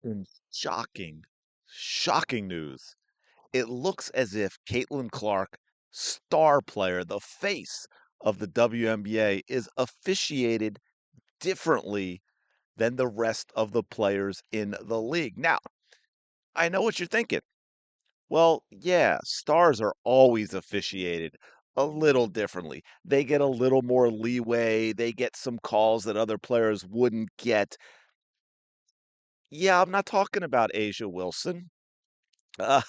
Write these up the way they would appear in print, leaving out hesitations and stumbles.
In shocking news, it looks as if Caitlin Clark, star player, the face of the WNBA, is officiated differently than the rest of the players in the league. Now, I know what you're thinking. Well, yeah, stars are always officiated a little differently. They get a little more leeway. They get some calls that other players wouldn't get. Yeah, I'm not talking about Asia Wilson. Uh,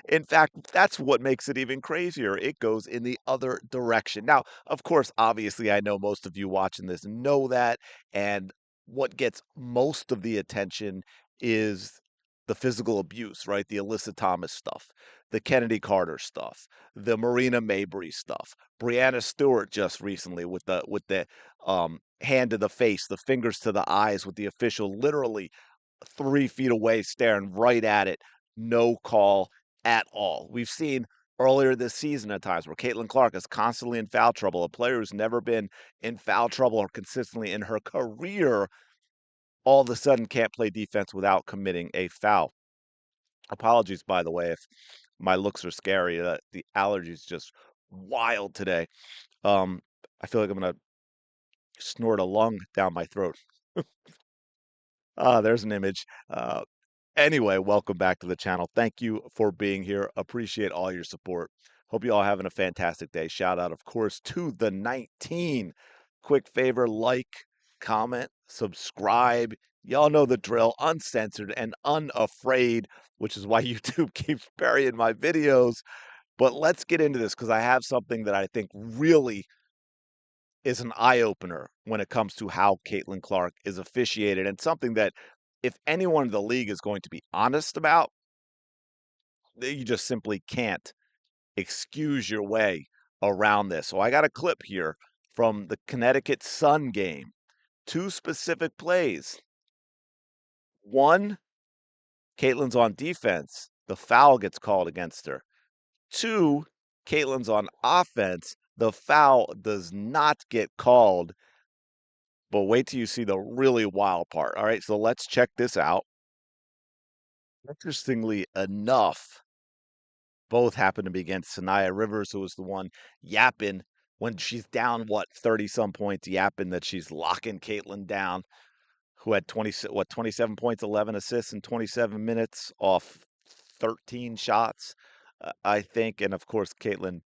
in fact, that's what makes it even crazier. It goes in the other direction. Now, of course, obviously, I know most of you watching this know that, and what gets most of the attention is the physical abuse, right? The Alyssa Thomas stuff, the Kennedy Carter stuff, the Marina Mabrey stuff, Brianna Stewart just recently with the hand to the face, the fingers to the eyes, with the official literally 3 feet away, staring right at it, no call at all. We've seen earlier this season at times where Caitlin Clark is constantly in foul trouble, a player who's never been in foul trouble or consistently in her career, all of a sudden can't play defense without committing a foul. Apologies, by the way, if my looks are scary. The allergies just wild today. Um, I feel like I'm gonna snort a lung down my throat. Ah, there's an image. Anyway, welcome back to the channel. Thank you for being here. Appreciate all your support. Hope you all having a fantastic day. Shout out, of course, to the 19. Quick favor, like, comment, subscribe. Y'all know the drill, uncensored and unafraid, which is why YouTube keeps burying my videos. But let's get into this because I have something that I think really is an eye opener when it comes to how Caitlin Clark is officiated, and something that if anyone in the league is going to be honest about, you just simply can't excuse your way around this. So I got a clip here from the Connecticut Sun game. Two specific plays. One, Caitlin's on defense. The foul gets called against her. Two, Caitlin's on offense. The foul does not get called. But wait till you see the really wild part. All right, so let's check this out. Interestingly enough, both happen to be against Sanaya Rivers, who was the one yapping when she's down, what, 30 some points, yapping that she's locking Caitlin down, who had 27 points, 11 assists in 27 minutes off 13 shots, I think. And of course, Caitlin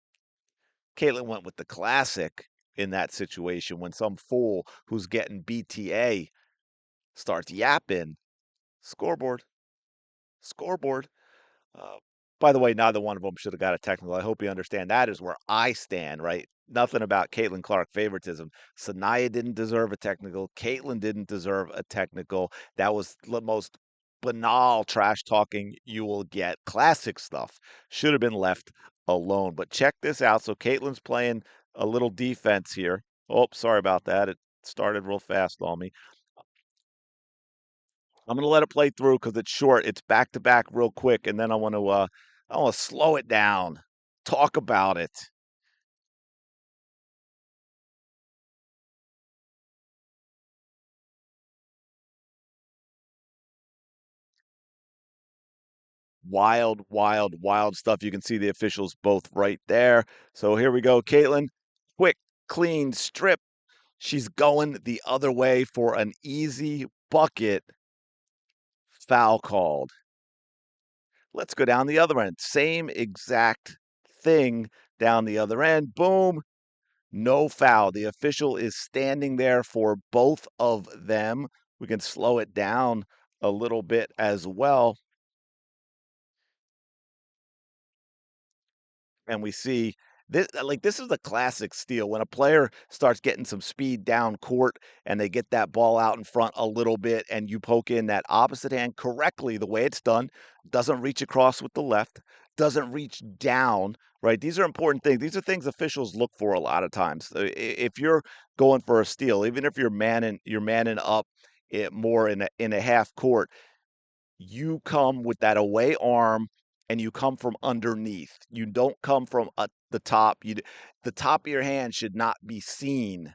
went with the classic in that situation when some fool who's getting BTA starts yapping. Scoreboard, scoreboard. Uh, by the way, neither one of them should have got a technical. I hope you understand that is where I stand, right? Nothing about Caitlin Clark favoritism. Sanaya didn't deserve a technical. Caitlin didn't deserve a technical. That was the most banal trash talking you will get. Classic stuff. Should have been left alone. But check this out. So Caitlin's playing a little defense here. Oh, sorry about that. It started real fast on me. I'm gonna let it play through because it's short. It's back to back real quick, and then I want to slow it down, talk about it. Wild, wild, wild stuff. You can see the officials both right there. So here we go, Caitlin. Quick, clean strip. She's going the other way for an easy bucket. Foul called. Let's go down the other end. Same exact thing down the other end. Boom. No foul. The official is standing there for both of them. We can slow it down a little bit as well. And we see this, like, this is a classic steal when a player starts getting some speed down court and they get that ball out in front a little bit and you poke in that opposite hand correctly the way it's done, doesn't reach across with the left, doesn't reach down, right? These are important things. These are things officials look for a lot of times. If you're going for a steal, even if you're manning up it more in a half court, you come with that away arm and you come from underneath. You don't come from the top. The top of your hand should not be seen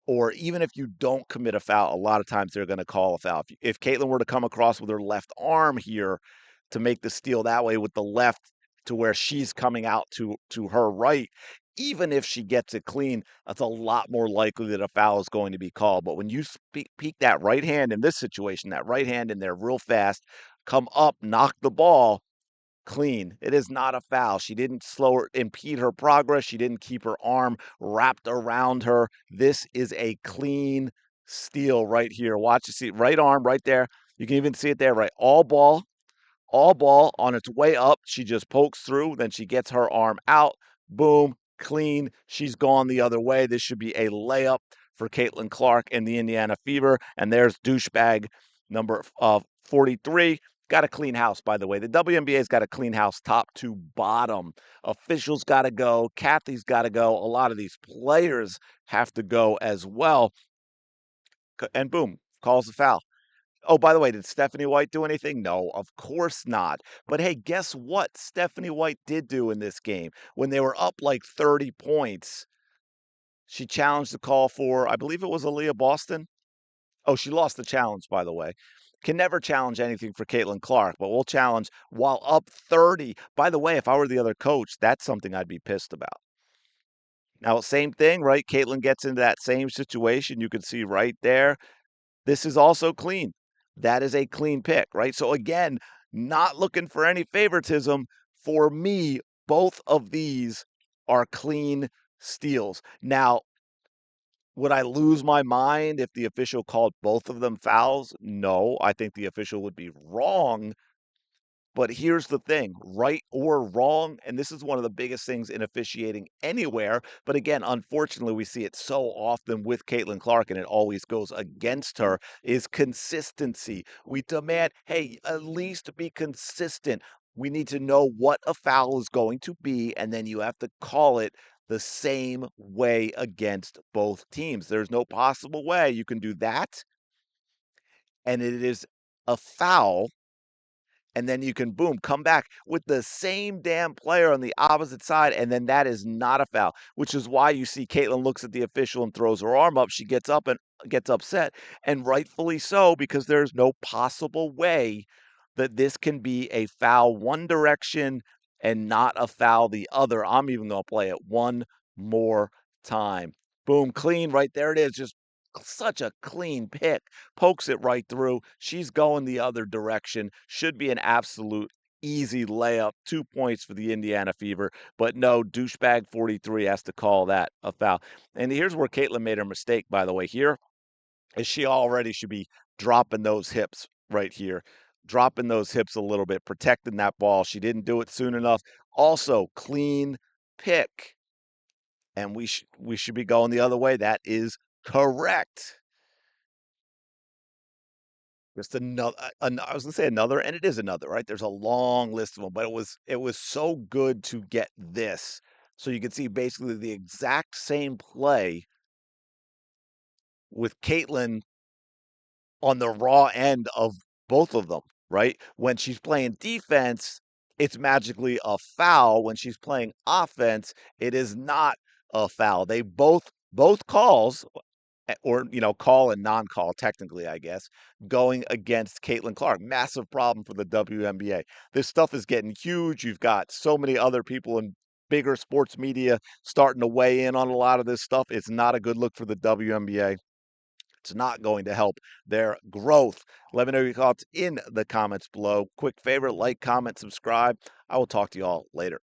or even if you don't commit a foul, a lot of times they're going to call a foul. If Caitlin were to come across with her left arm here to make the steal that way with the left to where she's coming out to her right, even if she gets it clean, that's a lot more likely that a foul is going to be called. But when you peek that right hand in this situation, that right hand in there real fast, come up, knock the ball clean. It is not a foul. She didn't impede her progress. She didn't keep her arm wrapped around her. This is a clean steal right here. Watch, you see right arm right there. You can even see it there, right? All ball on its way up. She just pokes through, then she gets her arm out. Boom, clean. She's gone the other way. This should be a layup for Caitlin Clark and the Indiana Fever. And there's douchebag number 43. Got a clean house, by the way. The WNBA's got a clean house top to bottom. Officials got to go. Cathy's got to go. A lot of these players have to go as well. And boom, calls the foul. Oh, by the way, did Stephanie White do anything? No, of course not. But hey, guess what Stephanie White did do in this game? When they were up like 30 points, she challenged the call for, I believe it was Aaliyah Boston. Oh, she lost the challenge, by the way. Can never challenge anything for Caitlin Clark, but we'll challenge while up 30. By the way, if I were the other coach, that's something I'd be pissed about. Now, same thing, right? Caitlin gets into that same situation. You can see right there. This is also clean. That is a clean pick, right? So again, not looking for any favoritism. For me, both of these are clean steals. Now, would I lose my mind if the official called both of them fouls? No, I think the official would be wrong. But here's the thing, right or wrong, and this is one of the biggest things in officiating anywhere. But again, unfortunately, we see it so often with Caitlin Clark, and it always goes against her, is consistency. We demand, hey, at least be consistent. We need to know what a foul is going to be, and then you have to call it the same way against both teams. There's no possible way you can do that, and it is a foul and then you can boom come back with the same damn player on the opposite side, and then that is not a foul, which is why you see Caitlin looks at the official and throws her arm up. She gets up and gets upset, and rightfully so, because there's no possible way that this can be a foul one direction and not a foul the other. I'm even going to play it one more time. Boom, clean right there it is. Just such a clean pick, pokes it right through. She's going the other direction. Should be an absolute easy layup. 2 points for the Indiana Fever. But no, douchebag 43 has to call that a foul. And here's where Caitlin made her mistake, by the way. Here is she already should be dropping those hips right here. Dropping those hips a little bit, protecting that ball. She didn't do it soon enough. Also, clean pick. And we should be going the other way. That is correct. Just another, I was gonna say another, and it is another, right? There's a long list of them, but it was so good to get this. So you can see basically the exact same play with Caitlin on the raw end of both of them, right? When she's playing defense, it's magically a foul. When she's playing offense, it is not a foul. They both calls or call and non-call technically, I guess, going against Caitlin Clark. Massive problem for the WNBA. This stuff is getting huge. You've got so many other people in bigger sports media starting to weigh in on a lot of this stuff. It's not a good look for the WNBA. It's not going to help their growth. Let me know your thoughts in the comments below. Quick favor, like, comment, subscribe. I will talk to you all later.